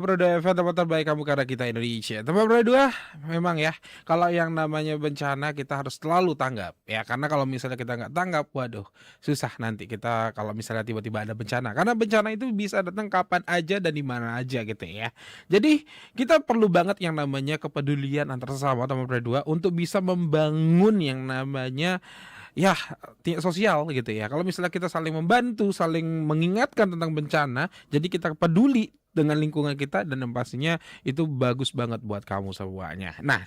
Bro, teman terbaik kamu karena kita Indonesia. Teman berdua, memang ya, kalau yang namanya bencana kita harus selalu tanggap ya. Karena kalau misalnya kita nggak tanggap, waduh, susah nanti kita kalau misalnya tiba-tiba ada bencana. Karena bencana itu bisa datang kapan aja dan di mana aja gitu ya. Jadi kita perlu banget yang namanya kepedulian antar sesama teman berdua untuk bisa membangun yang namanya ya sosial gitu ya. Kalau misalnya kita saling membantu, saling mengingatkan tentang bencana, jadi kita peduli dengan lingkungan kita dan yang pastinya itu bagus banget buat kamu semuanya. Nah,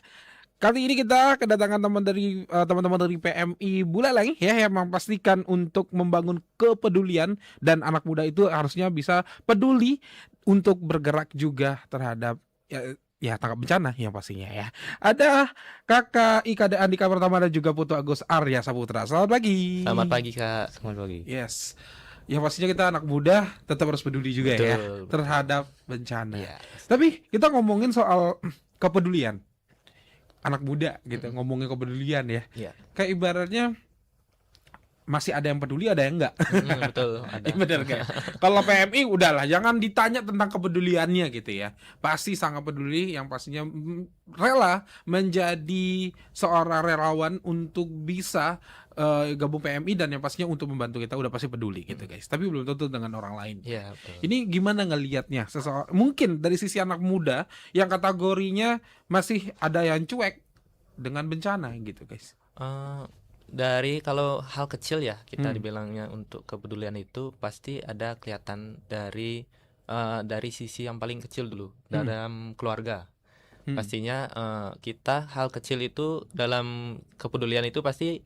kali ini kita kedatangan teman-teman dari PMI Buleleng ya yang memastikan untuk membangun kepedulian dan anak muda itu harusnya bisa peduli untuk bergerak juga terhadap tanggap bencana yang pastinya ya. Ada Kakak Ika Andika Pertama dan juga Putu Agus Arya Saputra. Selamat pagi. Selamat pagi Kak, selamat pagi. Yes. Yang pastinya kita anak muda tetap harus peduli juga ya Betul, betul. terhadap bencana. Iya. Tapi kita ngomongin soal kepedulian anak muda gitu, Mm-mm. ngomongin kepedulian ya. Iya. Kayak ibaratnya masih ada yang peduli, ada yang enggak. Betul, ada. Iya benar kan? Kalau PMI udahlah, jangan ditanya tentang kepeduliannya gitu ya. Pasti sangat peduli, yang pastinya rela menjadi seorang relawan untuk bisa gabung PMI dan yang pastinya untuk membantu kita udah pasti peduli gitu guys. Tapi belum tentu dengan orang lain. Iya, betul. Ini gimana ngelihatnya? Mungkin dari sisi anak muda yang kategorinya masih ada yang cuek dengan bencana gitu guys. Dari kalau hal kecil ya kita Hmm. dibilangnya untuk kepedulian itu pasti ada kelihatan dari sisi yang paling kecil dulu dalam keluarga. Pastinya kita hal kecil itu dalam kepedulian itu pasti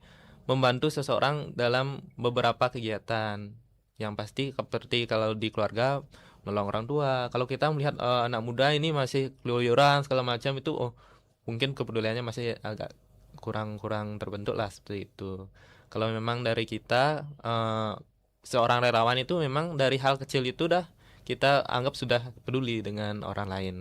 membantu seseorang dalam beberapa kegiatan. Yang pasti seperti kalau di keluarga menolong orang tua. Kalau kita melihat anak muda ini masih keluyuran segala macam itu, mungkin kepeduliannya masih agak kurang terbentuk lah seperti itu. Kalau memang dari kita seorang relawan itu memang dari hal kecil itu dah kita anggap sudah peduli dengan orang lain.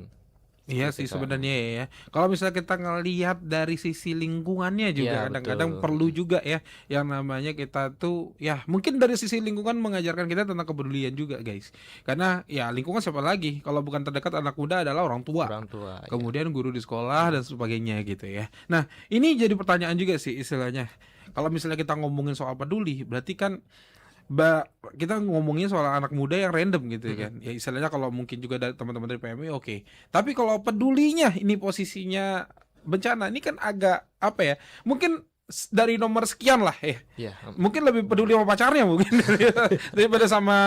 Iya Seperti sih itu, Kak. sebenarnya ya. Kalau misalnya kita ngelihat dari sisi lingkungannya juga Iya, kadang-kadang betul. perlu juga ya yang namanya kita tuh ya mungkin dari sisi lingkungan mengajarkan kita tentang kepedulian juga guys. Karena ya lingkungan siapa lagi kalau bukan terdekat anak muda adalah orang tua. Orang tua, ya. Kemudian guru di sekolah dan sebagainya gitu ya. Nah, ini jadi pertanyaan juga sih istilahnya. Kalau misalnya kita ngomongin soal peduli, berarti kan kita ngomongin soal anak muda yang random gitu kan. Ya istilahnya kalau mungkin juga dari teman-teman dari PMI oke. Tapi kalau pedulinya ini posisinya bencana ini kan agak apa ya? Mungkin dari nomor sekian lah ya. Iya, Mungkin lebih peduli sama pacarnya mungkin daripada sama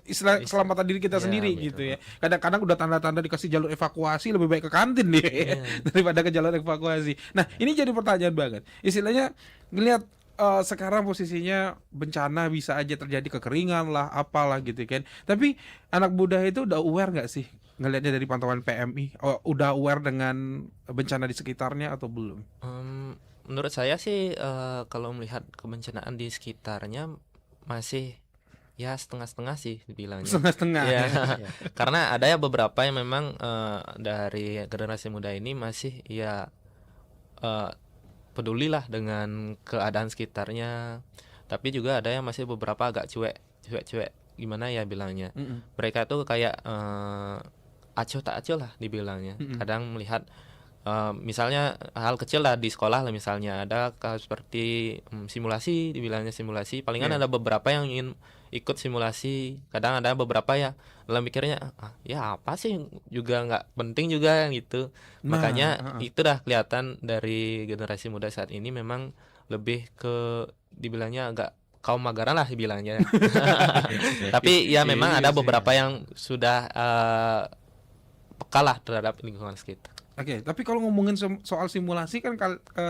istilah keselamatan diri kita ya, sendiri betul. gitu ya. Kadang-kadang udah tanda-tanda dikasih jalur evakuasi lebih baik ke kantin nih daripada ke jalur evakuasi. Nah, ini jadi pertanyaan banget. Istilahnya ngelihat sekarang posisinya bencana bisa aja terjadi kekeringan lah, apalah gitu kan. Tapi anak muda itu udah aware nggak sih ngelihatnya dari pantauan PMI? Udah aware dengan bencana di sekitarnya atau belum? Menurut saya sih kalau melihat kebencanaan di sekitarnya masih ya setengah-setengah sih dibilangnya. Setengah-setengah Ya, ya. karena ada ya beberapa yang memang dari generasi muda ini masih ya pedulilah dengan keadaan sekitarnya. Tapi juga ada yang masih beberapa agak cuek gimana ya bilangnya. Mm-mm. Mereka tuh kayak acuh tak acuh lah dibilangnya. Mm-mm. Kadang melihat misalnya hal kecil lah di sekolah lah, misalnya ada seperti simulasi, dibilangnya simulasi. Palingan Yeah. ada beberapa yang ingin ikut simulasi. Kadang ada beberapa ya dalam mikirnya ya apa sih, juga nggak penting juga gitu. Makanya itu dah kelihatan dari generasi muda saat ini memang lebih ke dibilangnya agak kaum magaran lah dibilangnya. Tapi ya memang ada beberapa yang sudah peka lah terhadap lingkungan sekitar. Oke, tapi kalau ngomongin soal simulasi kan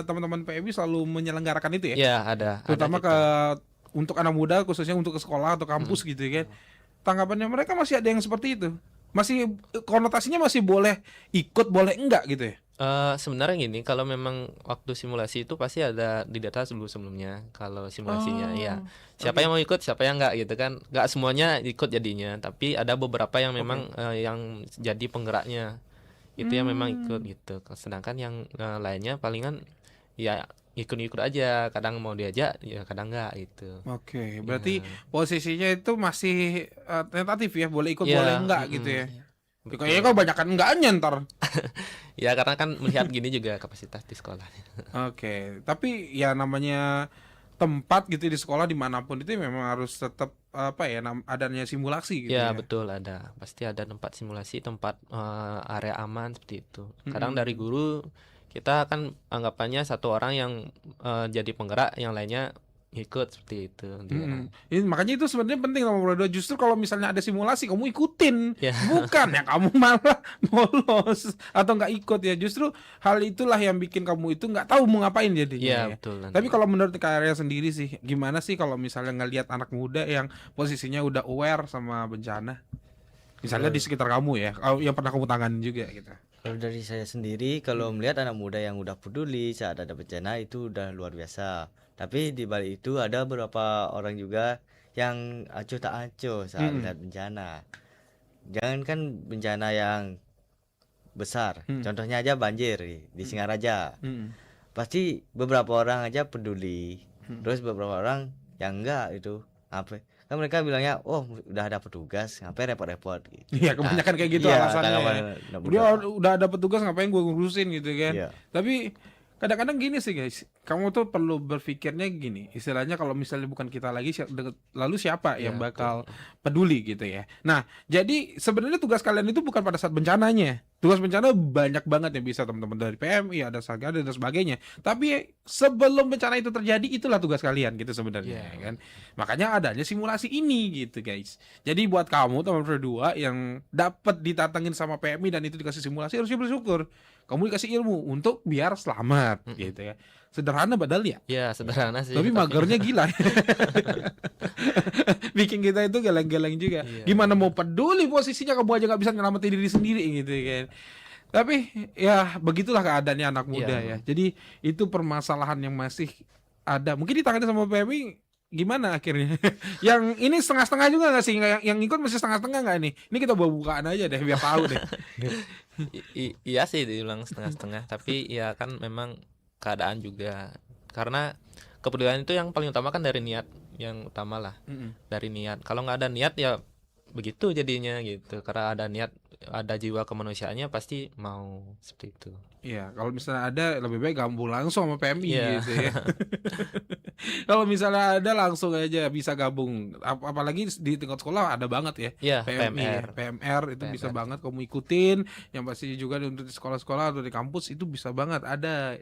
teman-teman PMI selalu menyelenggarakan itu ya. Ya ada Terutama gitu. untuk anak muda khususnya untuk ke sekolah atau kampus gitu kan. Tanggapannya mereka masih ada yang seperti itu. Masih konotasinya masih boleh ikut, boleh enggak gitu ya. Sebenarnya gini, kalau memang waktu simulasi itu pasti ada di data sebelumnya. Kalau simulasinya ya siapa yang mau ikut, siapa yang enggak gitu kan. Enggak semuanya ikut jadinya, tapi ada beberapa yang memang yang jadi penggeraknya. Itu yang memang ikut gitu. Sedangkan yang lainnya palingan ya ikut-ikut aja, kadang mau diajak ya kadang enggak gitu. Oke, berarti posisinya itu masih tentatif ya, boleh ikut Ya, boleh enggak gitu ya. Kayaknya betul. kok banyakan enggaknya ntar. Ya karena kan melihat gini juga kapasitas di sekolah. Oke, tapi ya namanya tempat gitu di sekolah dimanapun itu memang harus tetap apa ya adanya simulasi gitu Ya ya. betul ada, pasti ada tempat simulasi, tempat area aman seperti itu. Kadang dari Mm-mm. guru kita kan anggapannya satu orang yang jadi penggerak, yang lainnya ikut seperti itu dia. Mm-mm. Makanya itu sebenarnya penting nomor dua. Justru kalau misalnya ada simulasi kamu ikutin, Ya, bukan ya kamu malah bolos atau nggak ikut ya. Justru hal itulah yang bikin kamu itu nggak tahu mau ngapain jadinya ya ya. betul Tapi nanti. kalau menurut Kak Arya sendiri sih, gimana sih kalau misalnya ngelihat anak muda yang posisinya udah aware sama bencana, misalnya di Kalau sekitar kamu ya, yang pernah kamu tanganin juga gitu. kalau dari saya sendiri, kalau Hmm. melihat anak muda yang udah peduli saat ada bencana itu udah luar biasa. Tapi di balik itu ada beberapa orang juga yang acuh tak acuh saat Mm-mm. melihat bencana. Jangankan bencana yang besar, Mm. contohnya aja banjir di Singaraja. Mm. Pasti beberapa orang aja peduli, Mm. terus beberapa orang yang enggak itu apa? Kan mereka bilangnya, oh udah ada petugas, ngapain repot-repot gitu. Iya, Nah, kebanyakan kayak gitu iya alasannya ya. tanggapan anak muda. Dia udah ada petugas ngapain gue ngurusin gitu kan. Iya. Tapi kadang-kadang gini sih guys, kamu tuh perlu berpikirnya gini, istilahnya kalau misalnya bukan kita lagi, lalu siapa Ya yang betul. bakal peduli gitu ya. Nah, jadi sebenarnya tugas kalian itu bukan pada saat bencananya. Tugas bencana banyak banget yang bisa teman-teman dari PMI, ada Sagada dan sebagainya. Tapi sebelum bencana itu terjadi, itulah tugas kalian gitu sebenarnya Ya, ya kan. Makanya adanya simulasi ini gitu guys. Jadi buat kamu teman berdua yang dapat ditatangin sama PMI dan itu dikasih simulasi, harusnya bersyukur. Kamu dikasih ilmu untuk biar selamat mm-mm. gitu ya. Sederhana padahal ya. Ya sederhana sih, Tapi magernya gila. Bikin kita itu geleng-geleng juga. iya. Gimana mau peduli posisinya kamu aja nggak bisa nyelamatin diri sendiri gitu kan. Tapi ya begitulah keadaannya anak muda ya. Iya. Jadi itu permasalahan yang masih ada. Mungkin ditangani sama PMI gimana akhirnya? Yang ini setengah-setengah juga nggak sih? Yang ikut masih setengah-setengah nggak nih? Ini kita buka-bukaan aja deh biar tahu deh. Iya sih dibilang setengah-setengah, tapi ya kan memang keadaan juga, karena kepedulian itu yang paling utama kan dari niat, yang utama lah Mm-mm. dari niat. Kalau nggak ada niat ya begitu jadinya gitu, karena ada niat, ada jiwa kemanusiaannya, pasti mau seperti itu. Iya, kalau misalnya ada lebih baik gabung langsung sama PMI Iya. gitu ya. Kalau misalnya ada langsung aja bisa gabung. Apalagi di tingkat sekolah ada banget ya. Iya, PMI ya. PMR. PMR itu bisa PMR. banget kamu ikutin. Yang pasti juga untuk di sekolah-sekolah atau di kampus itu bisa banget ada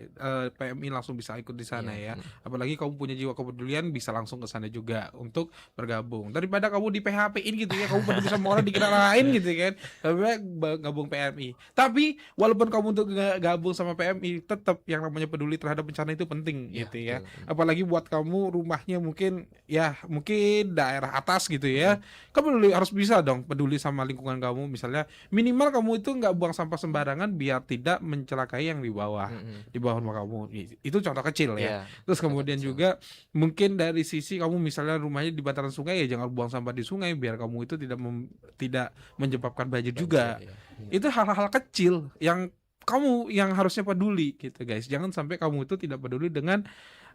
PMI langsung bisa ikut di sana Iya. ya. Apalagi kamu punya jiwa kepedulian bisa langsung ke sana juga untuk bergabung. Daripada kamu di PHP-in gitu ya, kamu peduli sama orang dikira lain gitu kan. Lebih baik gabung PMI. Tapi walaupun kamu untuk gabung sama PMI, tetap yang namanya peduli terhadap bencana itu penting Iya, gitu ya. betul. Apalagi buat kamu rumahnya mungkin ya mungkin daerah atas gitu ya. Kamu harus bisa dong peduli sama lingkungan kamu. Misalnya minimal kamu itu nggak buang sampah sembarangan biar tidak mencelakai yang di bawah. Mm-mm. Di bawah rumah kamu. Itu contoh kecil ya. Iya, Terus contoh kemudian kecil. juga mungkin dari sisi kamu misalnya rumahnya di bantaran sungai ya jangan buang sampah di sungai biar kamu itu tidak menyebabkan banjir juga. Banjir, iya. Itu hal-hal kecil yang kamu yang harusnya peduli gitu guys. Jangan sampai kamu itu tidak peduli dengan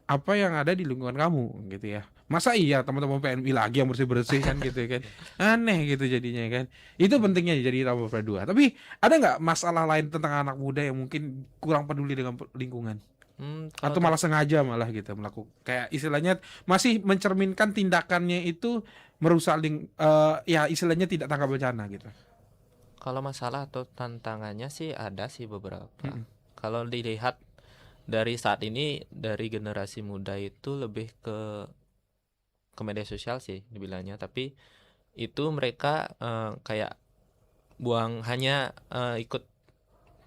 apa yang ada di lingkungan kamu gitu ya. Masa iya teman-teman PMI lagi yang bersih-bersih kan gitu kan. Aneh gitu jadinya kan. Itu pentingnya jadi tambah dua. Tapi ada nggak masalah lain tentang anak muda yang mungkin kurang peduli dengan lingkungan? Kalau Atau malah sengaja malah gitu melakukan kayak istilahnya masih mencerminkan tindakannya itu merusak ya istilahnya tidak tanggap bencana gitu. Kalau masalah atau tantangannya sih ada sih beberapa. Mm-mm. Kalau dilihat dari saat ini, dari generasi muda itu lebih ke media sosial sih dibilangnya, tapi itu mereka kayak hanya ikut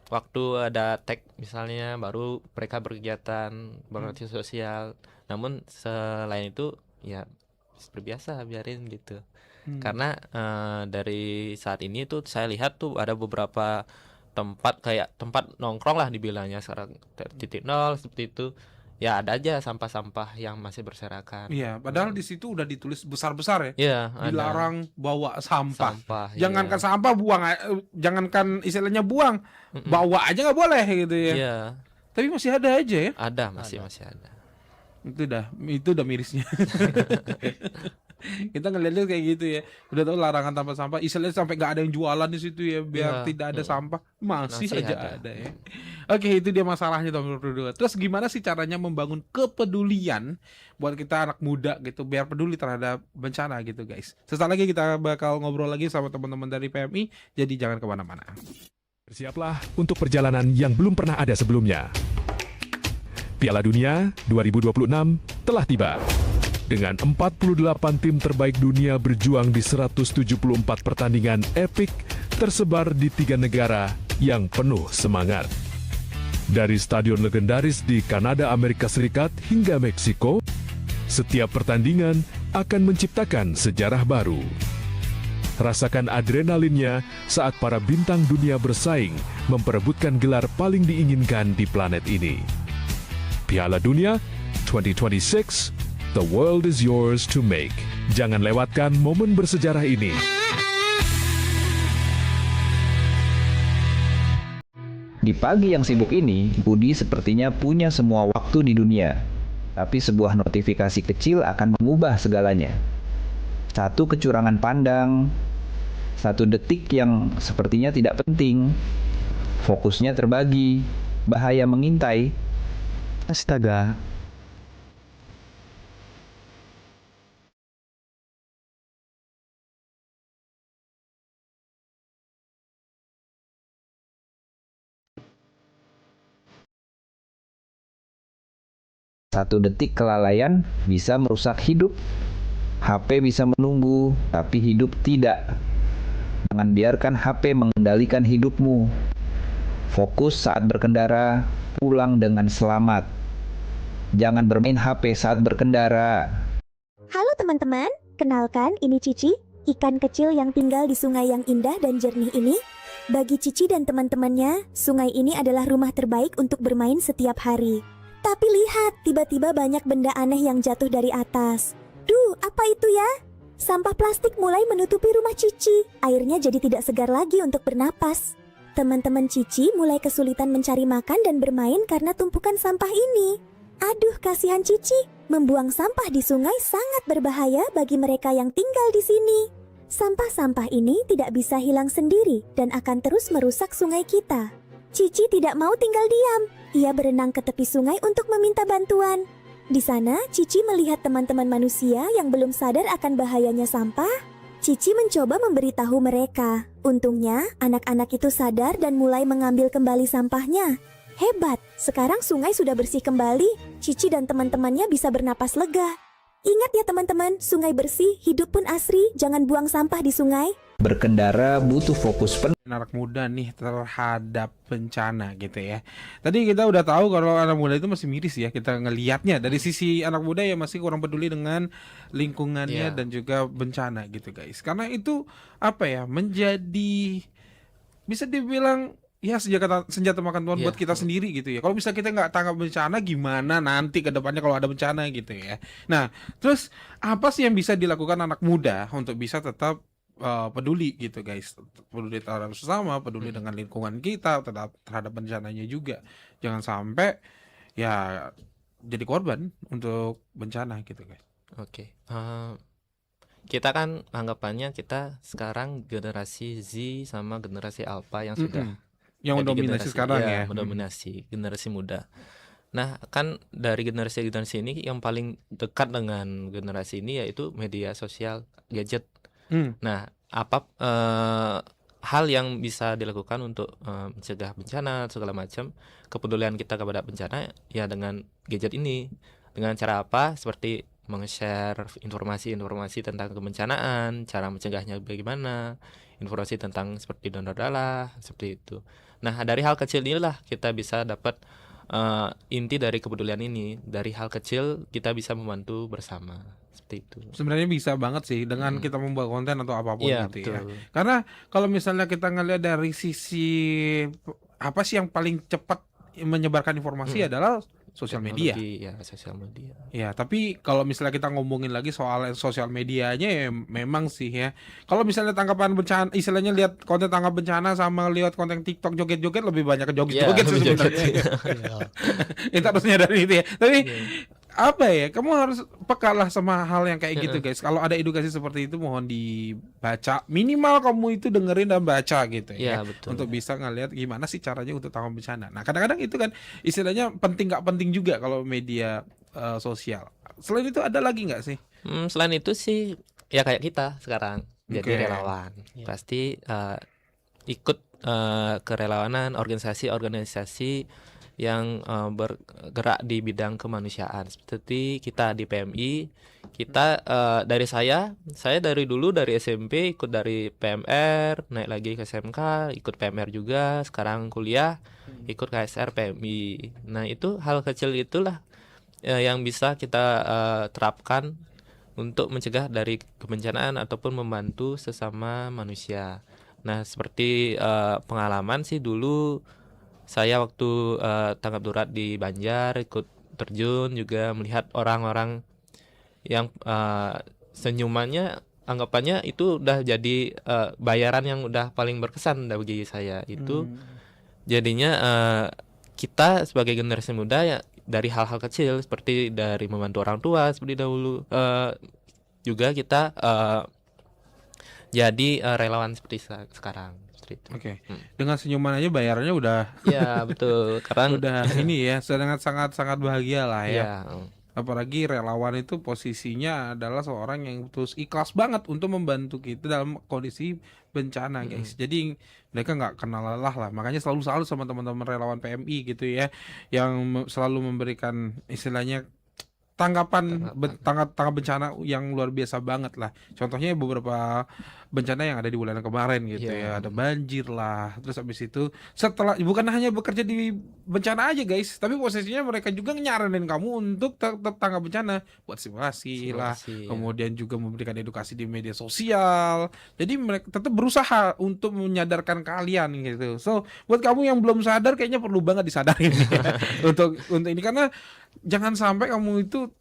waktu ada tag misalnya, baru mereka berkegiatan berarti sosial. Namun selain itu ya berbiasa biarin gitu. Karena dari saat ini tuh saya lihat tuh ada beberapa tempat kayak tempat nongkrong lah dibilangnya sekarang titik nol seperti itu. Ya ada aja sampah-sampah yang masih berserakan. Iya, padahal di situ udah ditulis besar-besar ya. Iya, ada Dilarang bawa sampah. sampah. Jangankan Iya. sampah buang, jangankan istilahnya buang, Mm-mm. bawa aja nggak boleh gitu ya. Iya, Tapi masih ada aja ya. ada masih ada. Itu udah mirisnya. Kita ngeliatnya kayak gitu ya. Udah tahu larangan tanpa sampah, istilahnya sampai nggak ada yang jualan di situ ya, biar Iya, tidak ada sampah. Masih masih aja ada. ada ya. Oke, itu dia masalahnya tahun 2022. Terus gimana sih caranya membangun kepedulian buat kita anak muda gitu, biar peduli terhadap bencana gitu guys. Sesaat lagi kita bakal ngobrol lagi sama teman-teman dari PMI, jadi jangan kemana-mana. Bersiaplah untuk perjalanan yang belum pernah ada sebelumnya. Piala Dunia 2026 telah tiba. Dengan 48 tim terbaik dunia berjuang di 174 pertandingan epik tersebar di 3 negara yang penuh semangat. Dari stadion legendaris di Kanada, Amerika Serikat hingga Meksiko, setiap pertandingan akan menciptakan sejarah baru. Rasakan adrenalinnya saat para bintang dunia bersaing memperebutkan gelar paling diinginkan di planet ini. Piala Dunia 2026, the world is yours to make. Jangan lewatkan momen bersejarah ini. Di pagi yang sibuk ini, Budi sepertinya punya semua waktu di dunia. Tapi sebuah notifikasi kecil akan mengubah segalanya. Satu kecurangan pandang, satu detik yang sepertinya tidak penting. Fokusnya terbagi, bahaya mengintai. Astaga. Satu detik kelalaian bisa merusak hidup. HP bisa menunggu, tapi hidup tidak. Jangan biarkan HP mengendalikan hidupmu. Fokus saat berkendara, pulang dengan selamat. Jangan bermain HP saat berkendara. Halo teman-teman, kenalkan ini Cici, ikan kecil yang tinggal di sungai yang indah dan jernih ini. Bagi Cici dan teman-temannya, sungai ini adalah rumah terbaik untuk bermain setiap hari. Tapi lihat, tiba-tiba banyak benda aneh yang jatuh dari atas. Duh, apa itu ya? Sampah plastik mulai menutupi rumah Cici. Airnya jadi tidak segar lagi untuk bernapas. Teman-teman Cici mulai kesulitan mencari makan dan bermain karena tumpukan sampah ini. Aduh, kasihan Cici. Membuang sampah di sungai sangat berbahaya bagi mereka yang tinggal di sini. Sampah-sampah ini tidak bisa hilang sendiri dan akan terus merusak sungai kita. Cici tidak mau tinggal diam. Ia berenang ke tepi sungai untuk meminta bantuan. Di sana, Cici melihat teman-teman manusia yang belum sadar akan bahayanya sampah. Cici mencoba memberitahu mereka. Untungnya, anak-anak itu sadar dan mulai mengambil kembali sampahnya. Hebat, sekarang sungai sudah bersih kembali. Cici dan teman-temannya bisa bernapas lega. Ingat ya teman-teman, sungai bersih, hidup pun asri, jangan buang sampah di sungai. Berkendara butuh fokus penuh. Anak muda nih terhadap bencana gitu ya. Tadi kita udah tahu kalau anak muda itu masih miris ya, kita ngelihatnya dari sisi anak muda yang masih kurang peduli dengan lingkungannya Iya. dan juga bencana gitu guys. Karena itu apa ya, menjadi bisa dibilang ya senjata makan tuan Iya. buat kita sendiri gitu ya. Kalau bisa kita nggak tangkap bencana, gimana nanti ke depannya kalau ada bencana gitu ya. Nah, terus apa sih yang bisa dilakukan anak muda untuk bisa tetap peduli gitu guys, peduli terhadap sesama, peduli dengan lingkungan kita, terhadap bencananya juga. Jangan sampai ya jadi korban untuk bencana gitu guys. Oke. Kita kan anggapannya kita sekarang generasi Z sama generasi Alpha yang sudah Yang jadi mendominasi generasi, sekarang iya, ya. mendominasi generasi muda. Nah, kan dari generasi-generasi ini yang paling dekat dengan generasi ini yaitu media sosial, gadget. Nah, apa hal yang bisa dilakukan untuk mencegah bencana segala macam, kepedulian kita kepada bencana ya dengan gadget ini. Dengan cara apa? Seperti meng-share informasi-informasi tentang kebencanaan, cara mencegahnya bagaimana, informasi tentang seperti donor darah, seperti itu. Nah, dari hal kecil inilah kita bisa dapat inti dari kepedulian ini. Dari hal kecil kita bisa membantu bersama. Seperti itu. Sebenarnya bisa banget sih dengan kita membuat konten atau apapun Iya, gitu ya. betul. Karena kalau misalnya kita ngelihat dari sisi apa sih yang paling cepat menyebarkan informasi adalah sosial media. Teknologi, ya, sosial media. Ya, tapi kalau misalnya kita ngomongin lagi soal sosial medianya ya memang sih ya. Kalau misalnya tangkapan bencana, istilahnya lihat konten tangkap bencana sama lihat konten TikTok joget-joget lebih banyak ke Iya, joget-joget sih lebih sebenarnya. Kita harus nyadar itu ya. Tapi apa ya, kamu harus peka lah sama hal yang kayak gitu Heeh. guys. Kalau ada edukasi seperti itu mohon dibaca, minimal kamu itu dengerin dan baca gitu ya, Iya betul. untuk bisa ngelihat gimana sih caranya untuk tanggap bencana. Nah kadang-kadang itu kan istilahnya penting nggak penting juga kalau media sosial. Selain itu ada lagi nggak sih? Selain itu sih ya kayak kita sekarang jadi Oke. relawan. Iya. Pasti ikut kerelawanan organisasi-organisasi yang bergerak di bidang kemanusiaan. Seperti kita di PMI, kita dari saya dari dulu dari SMP ikut dari PMR, naik lagi ke SMK, ikut PMR juga, sekarang kuliah ikut KSR PMI. Nah, itu hal kecil itulah yang bisa kita terapkan untuk mencegah dari kebencanaan ataupun membantu sesama manusia. Nah, seperti pengalaman sih dulu saya waktu tanggap darurat di Banjar ikut terjun juga melihat orang-orang yang senyumannya anggapannya itu udah jadi bayaran yang udah paling berkesan bagi saya itu. Jadinya kita sebagai generasi muda ya dari hal-hal kecil seperti dari membantu orang tua seperti dahulu juga kita jadi relawan seperti sekarang seperti itu. Oke, dengan senyuman aja bayarannya udah Ya betul karena udah ini ya, sangat bahagia lah ya. ya Apalagi relawan itu posisinya adalah seorang yang terus ikhlas banget untuk membantu kita dalam kondisi bencana guys. Jadi mereka nggak kenal lelah lah. Makanya selalu sama teman-teman relawan PMI gitu ya, yang selalu memberikan istilahnya tanggapan tanggap bencana yang luar biasa banget lah. Contohnya beberapa bencana yang ada di bulan kemarin gitu Iya. ya, ada banjir lah. Terus habis itu setelah bukan hanya bekerja di bencana aja guys, tapi posisinya mereka juga nyaranin kamu untuk tetap tanggap bencana, buat simulasi lah. Simulasi, ya. Kemudian juga memberikan edukasi di media sosial. Jadi mereka tetap berusaha untuk menyadarkan kalian gitu. So buat kamu yang belum sadar kayaknya perlu banget disadarin ya, untuk ini karena jangan sampai kamu itu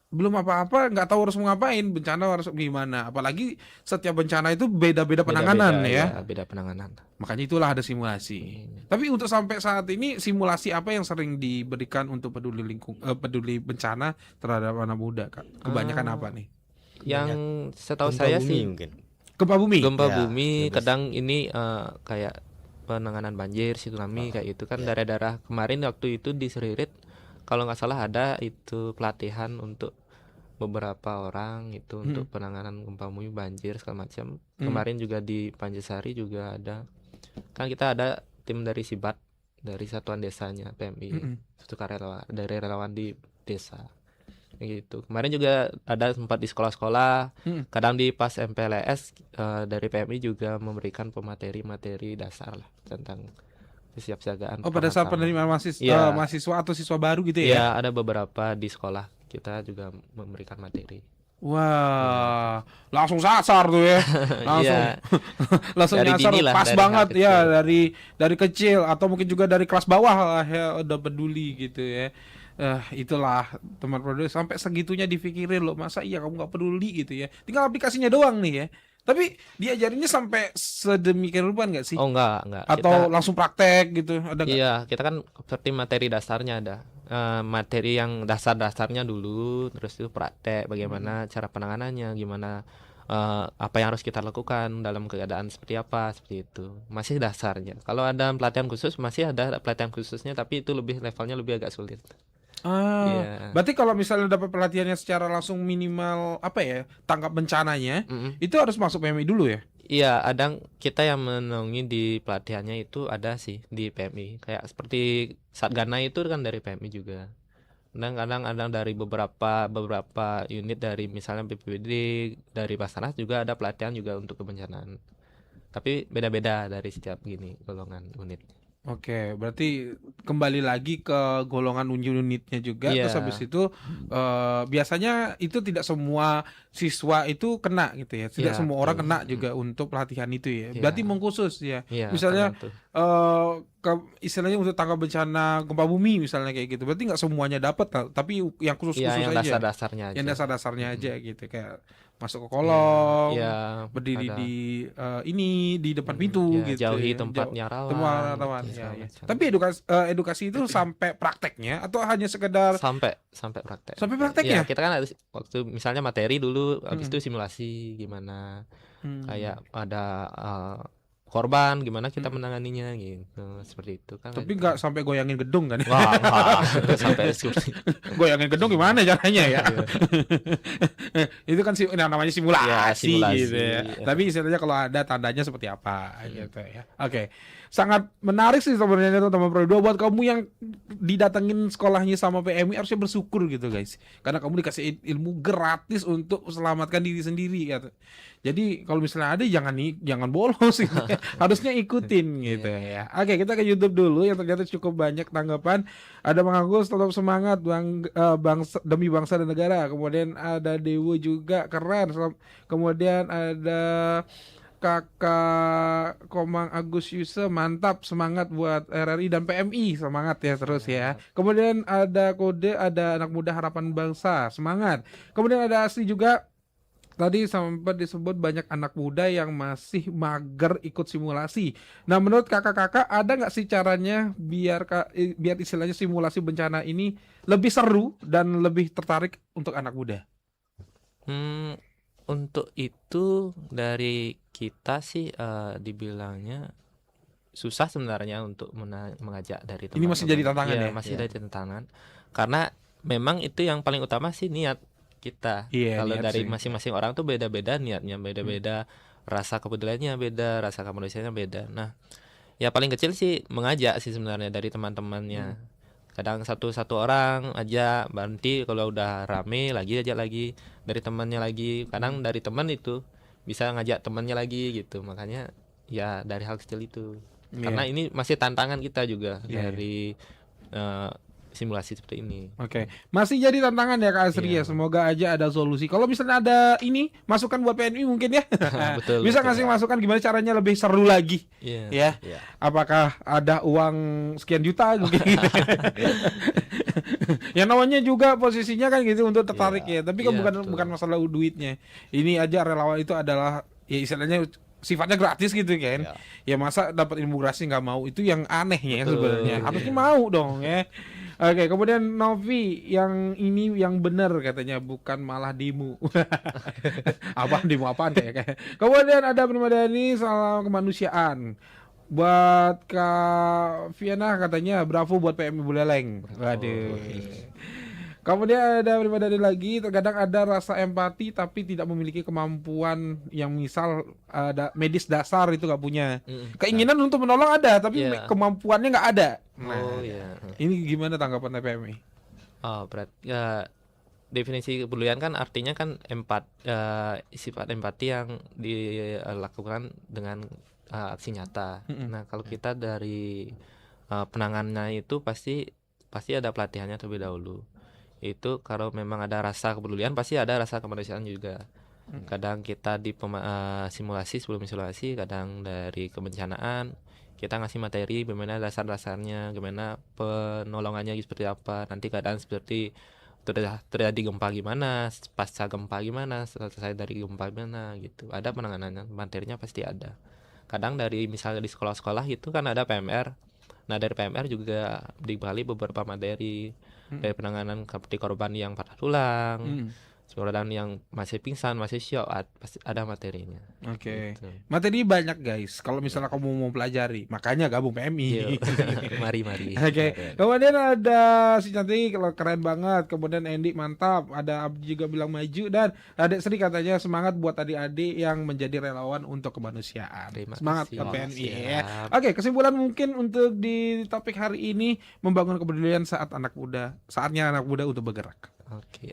belum apa-apa nggak tahu harus mau ngapain, bencana harus gimana, apalagi setiap bencana itu beda-beda penanganan ya. Beda penanganan. Makanya itulah ada simulasi. Tapi untuk sampai saat ini simulasi apa yang sering diberikan untuk peduli bencana terhadap anak muda Kak? Kebanyakan apa nih? Yang setahu Gempa saya bumi sih mungkin. Gempa bumi. gempa Ya, bumi bebas. kadang ini kayak penanganan banjir, tsunami kayak itu kan daerah-daerah kemarin waktu itu di Seririt kalau nggak salah ada itu pelatihan untuk beberapa orang itu untuk penanganan gempa bumi, banjir segala macam. Kemarin juga di Panjasari juga ada. Kan kita ada tim dari Sibat dari satuan desanya PMI, satu karyawan dari relawan di desa. Gitu. Kemarin juga ada sempat di sekolah-sekolah, kadang di pas MPLS dari PMI juga memberikan pemateri-materi dasar lah tentang kesiapsiagaan. Oh, pada saat perang-perang. penerimaan Iya. mahasiswa atau siswa baru gitu Iya, ya? ada beberapa di sekolah kita juga memberikan materi. Wah, langsung sasar tuh ya. Langsung Iya. langsung Dari nyasar dini lah, pas dari banget hal ya, kecil. dari kecil atau mungkin juga dari kelas bawah lah ya udah peduli gitu ya. Itulah teman produser sampai segitunya dipikirin loh, masa iya kamu nggak peduli gitu ya, tinggal aplikasinya doang nih ya. Tapi diajarinnya sampai sedemikian rupa nggak sih? Oh enggak. Atau Kita, langsung praktek gitu, ada nggak? iya, kita kan seperti materi dasarnya ada. Materi yang dasar-dasarnya dulu, terus itu praktek bagaimana cara penanganannya, gimana apa yang harus kita lakukan dalam keadaan seperti apa, seperti itu. Masih dasarnya. Kalau ada pelatihan khusus masih ada pelatihan khususnya, tapi itu levelnya lebih agak sulit. Iya. Berarti kalau misalnya dapat pelatihannya secara langsung minimal apa ya, tanggap bencananya, itu harus masuk PMI dulu ya? Iya, ada kita yang menaungi di pelatihannya itu ada sih di PMI. Kayak seperti Satgana itu kan dari PMI juga. Kadang-kadang ada dari beberapa unit dari misalnya BPBD, dari Basarnas juga ada pelatihan juga untuk kebencanaan. Tapi beda-beda dari setiap golongan unit. Oke, berarti kembali lagi ke golongan unitnya juga. Iya. Terus habis itu biasanya itu tidak semua siswa itu kena gitu ya. Tidak Iya, semua orang betul. kena juga untuk pelatihan itu ya. Iya. Berarti mengkhusus ya. Iya, Misalnya tergantung. istilahnya untuk tanggap bencana gempa bumi misalnya kayak gitu. Berarti nggak semuanya dapat, tapi yang Iya, khusus-khusus yang aja. dasar-dasarnya Yang aja. dasar-dasarnya Mm-mm. aja gitu, kayak masuk ke Ya, kolong, ya berdiri ada. di ini di depan pintu Ya, gitu jauhi ya. tempatnya Tempat rawan rawan gitu ya, segala ya. macam. Tapi edukasi itu sampai prakteknya atau hanya sekedar Sampai sampai praktek. sampai Ya, prakteknya? kita kan harus waktu misalnya materi dulu, habis Hmm. itu simulasi gimana, Hmm. kayak ada korban gimana kita Hmm. menanganinya gitu, seperti itu kan. Tapi nggak sampai goyangin gedung kan? Wah, wah, sampai seperti Goyangin gedung gimana caranya ya? Iya. Itu kan namanya simulasi, Ya, simulasi. gitu ya. Ya. Tapi istilahnya kalau ada tandanya seperti apa gitu ya. Oke. Sangat menarik sih sebenarnya teman-teman Pro 2 buat kamu yang didatengin sekolahnya sama PMI harusnya bersyukur gitu guys. Karena kamu dikasih ilmu gratis untuk selamatkan diri sendiri gitu. Jadi kalau misalnya ada jangan bolos gitu. Harusnya ikutin gitu ya. Oke, kita ke YouTube dulu yang ternyata cukup banyak tanggapan. Ada Bang Agus tetap semangat bangsa, demi bangsa dan negara. Kemudian ada Dewo juga keren. Kemudian ada Kakak Komang Agus Yuse mantap, semangat buat RRI dan PMI, semangat ya terus ya. Kemudian ada Kode, ada Anak Muda Harapan Bangsa, semangat. Kemudian ada Asli juga. Tadi sempat disebut banyak anak muda yang masih mager ikut simulasi. Nah, menurut kakak-kakak ada nggak sih caranya biar istilahnya simulasi bencana ini lebih seru dan lebih tertarik untuk anak muda? Untuk itu dari kita sih dibilangnya susah sebenarnya untuk mengajak dari Ini masih jadi tantangan Iya, ya? masih Iya. jadi tantangan. Karena memang itu yang paling utama sih niat kita. Iya, Kalau niat dari sih. masing-masing orang tuh beda-beda niatnya, beda-beda rasa kepeduliannya beda, rasa kemanusiaannya beda. Nah, ya paling kecil sih mengajak sih sebenarnya dari teman-temannya. Kadang satu orang aja, nanti kalau udah rame lagi ajak lagi dari temannya lagi. Kadang dari teman itu bisa ngajak temannya lagi gitu. Makanya ya dari hal kecil itu. Karena ini masih tantangan kita juga Iya. dari simulasi seperti ini. Oke, masih jadi tantangan ya Kak Asri ya. Iya. Semoga aja ada solusi. Kalau misalnya ada ini masukan buat PNI mungkin ya, Betul, bisa betul. ngasih masukan gimana caranya lebih seru lagi, Iya. ya. Iya. Apakah ada uang sekian juta mungkin? Yang namanya juga posisinya kan gitu untuk tertarik ya. Tapi kan Iya, bukan betul. bukan masalah duitnya. Ini aja relawan itu adalah ya istilahnya sifatnya gratis gitu kan. Iya. Ya masa dapat ilmu gratis nggak mau, itu yang anehnya ya Betul, sebenarnya. iya. Harusnya mau dong ya. Oke, kemudian Novi yang ini yang benar katanya, bukan malah demo. Apaan demo apaan kayak. Kemudian ada Permadani salam kemanusiaan. Buat Kak Viana katanya bravo buat PMI Buleleng. Waduh. Kemudian ada Permadani lagi, terkadang ada rasa empati tapi tidak memiliki kemampuan, yang misal ada medis dasar itu nggak punya. Keinginan untuk menolong ada tapi Iya. kemampuannya nggak ada. Oh iya. Ini gimana tanggapan PMI? Oh, berarti ya definisi kepedulian kan artinya kan sifat empati yang dilakukan dengan aksi nyata. Nah, kalau kita dari penanganannya itu pasti ada pelatihannya terlebih dahulu. Itu kalau memang ada rasa kepedulian pasti ada rasa kemanusiaan juga. Kadang kita di simulasi, sebelum simulasi, kadang dari kebencanaan kita ngasih materi bagaimana dasar-dasarnya, gimana penolongannya seperti apa. Nanti keadaan seperti terjadi gempa gimana, pasca gempa gimana, selesai dari gempa gimana gitu. Ada penanganannya, materinya pasti ada. Kadang dari misalnya di sekolah-sekolah itu kan ada PMR. Nah, dari PMR juga dibalik beberapa materi dari penanganan seperti korban yang patah tulang, korban yang masih pingsan, masih syok, pasti ada materinya. Oke. Gitu. Materi banyak guys. Kalau misalnya kamu mau pelajari, makanya gabung PMI. Yuk. Mari. Oke. Kemudian ada si cantik, keren banget. Kemudian Endi mantap. Ada Abdi juga bilang maju, dan Adek Sri katanya semangat buat adik-adik yang menjadi relawan untuk kemanusiaan. Terima Semangat kasih. ke PMI ya. Siap. Oke, kesimpulan mungkin untuk di topik hari ini, membangun kepedulian saatnya anak muda untuk bergerak. Oke,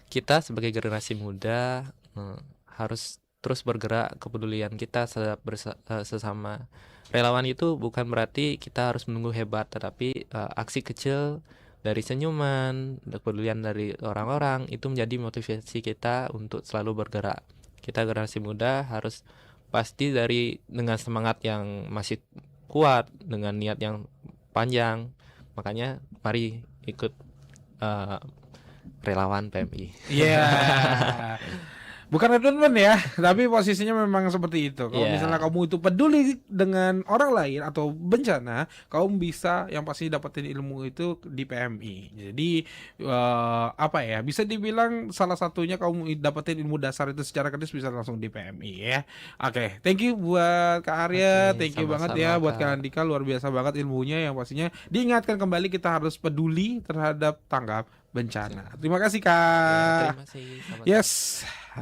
kita sebagai generasi muda harus terus bergerak. Kepedulian kita sesama relawan itu bukan berarti kita harus menunggu hebat, tetapi aksi kecil dari senyuman, kepedulian dari orang-orang itu menjadi motivasi kita untuk selalu bergerak. Kita generasi muda harus pasti dari dengan semangat yang masih kuat, dengan niat yang panjang. Makanya mari ikut relawan PMI. Iya. Bukan komitmen ya, tapi posisinya memang seperti itu. Kalau Iya. misalnya kamu itu peduli dengan orang lain atau bencana, kamu bisa yang pasti dapetin ilmu itu di PMI. Jadi apa ya? Bisa dibilang salah satunya kamu dapetin ilmu dasar itu secara gratis bisa langsung di PMI ya. Oke, thank you buat Kak Arya, Oke, thank you banget sama-sama, ya buat Kak. Kak Andika, luar biasa banget ilmunya yang pastinya diingatkan kembali kita harus peduli terhadap tanggap bencana. Terima kasih Ya, Kak. terima kasih. Sama-sama. Yes,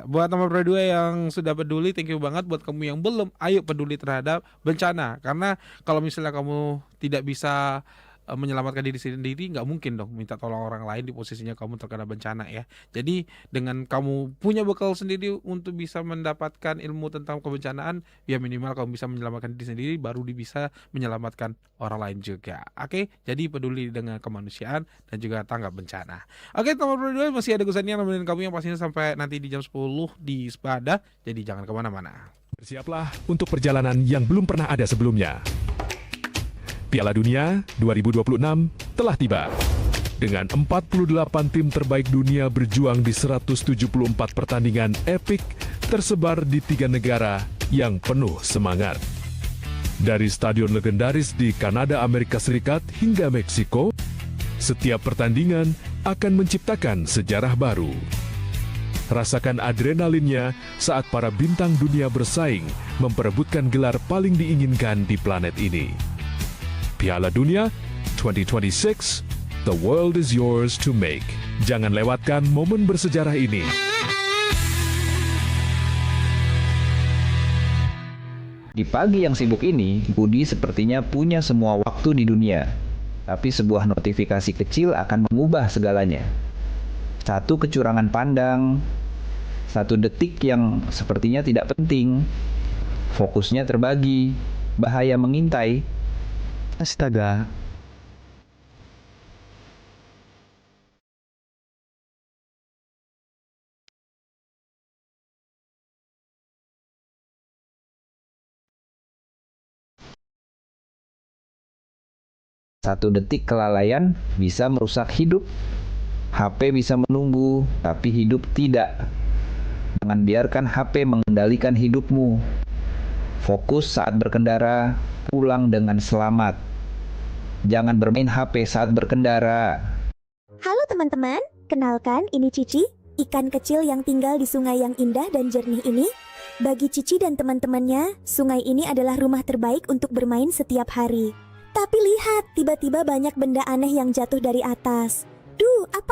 buat nomor berdua yang sudah peduli, thank you banget. Buat kamu yang belum, ayo peduli terhadap bencana. Karena kalau misalnya kamu tidak bisa menyelamatkan diri sendiri, nggak mungkin dong minta tolong orang lain di posisinya kamu terkena bencana ya. Jadi dengan kamu punya bekal sendiri untuk bisa mendapatkan ilmu tentang kebencanaan, ya minimal kamu bisa menyelamatkan diri sendiri, baru bisa menyelamatkan orang lain juga. Oke, jadi peduli dengan kemanusiaan dan juga tanggap bencana. Oke, nomor berdua masih ada Gus Ania nemenin kamu yang pastinya sampai nanti di jam 10 di Spada. Jadi jangan kemana-mana. Bersiaplah untuk perjalanan yang belum pernah ada sebelumnya. Piala Dunia 2026 telah tiba. Dengan 48 tim terbaik dunia berjuang di 174 pertandingan epik tersebar di 3 negara yang penuh semangat. Dari stadion legendaris di Kanada, Amerika Serikat hingga Meksiko, setiap pertandingan akan menciptakan sejarah baru. Rasakan adrenalinnya saat para bintang dunia bersaing memperebutkan gelar paling diinginkan di planet ini. Piala Dunia 2026, the world is yours to make. Jangan lewatkan momen bersejarah ini. Di pagi yang sibuk ini, Budi sepertinya punya semua waktu di dunia. Tapi sebuah notifikasi kecil akan mengubah segalanya. Satu kecurangan pandang, satu detik yang sepertinya tidak penting, fokusnya terbagi, bahaya mengintai. Astaga. Satu detik kelalaian bisa merusak hidup. HP bisa menunggu, tapi hidup tidak. Jangan biarkan HP mengendalikan hidupmu. Fokus saat berkendara, pulang dengan selamat. Jangan bermain HP saat berkendara. Halo teman-teman, kenalkan ini Cici, ikan kecil yang tinggal di sungai yang indah dan jernih ini. Bagi Cici dan teman-temannya, sungai ini adalah rumah terbaik untuk bermain setiap hari. Tapi lihat, tiba-tiba banyak benda aneh yang jatuh dari atas. Duh, apa